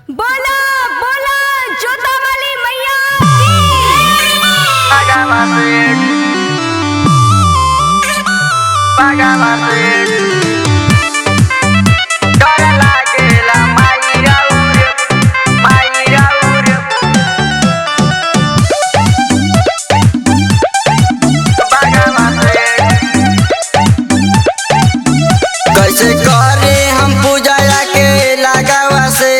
बोला बोला जोता वाली मैया कैसे करे हम पूजा के लगावा से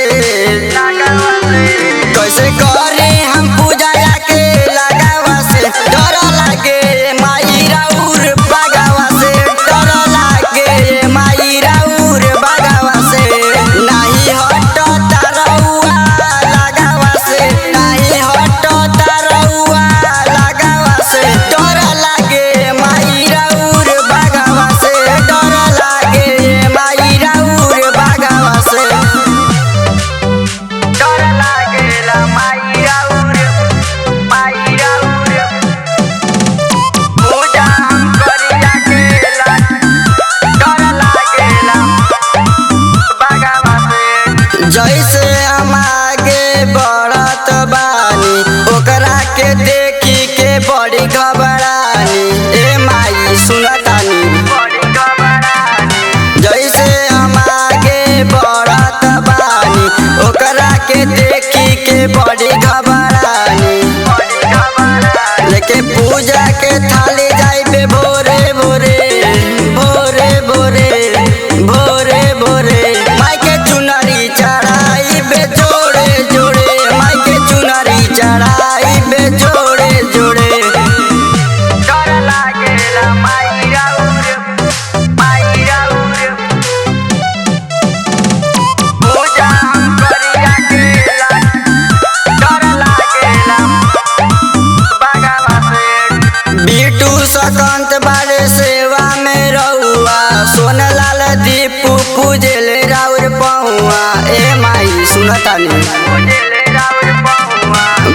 कैसे करे हम पूजा के लगावा से डर लागे माई राउर बगावा से डर लागे माई राउर बगावा से नहीं हट तारौआ लगावा से नहीं हट तारौआ लगावा से डर लागे माई राउर बगावा से डर लागे माई राउर बगावा से डर लागेला माई राउर पूजा हम करिया केला डर लागेला बगावा से जैसे हम आगे बढ़त बानी ओकरा के देखी के बड़ी घबरानी ए माई सुनतानी जैसे हम आगे बढ़त बानी ओकरा के देखी के बड़ी घबरानी लेके पूजा के थाली जाइबे भोरे भोरे भोरे भोरे भोरे भोरे माई के चुनरी चढ़ाइबे जोड़े जोड़े माई के चुनरी चढ़ाइबे जोड़े जोड़े डर लागेला माई राउर पूजा हम करिया केला डर लागेला बगावा से बीटू सकंत बारे सेवा में रहुआ सोनलाल दीपू पूजेले राउर पहुआ ए माई सुनतानी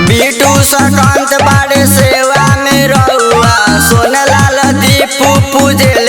बीटू सकंत बारे सेवा में रहुआ सोनलाल दीपू पूजेले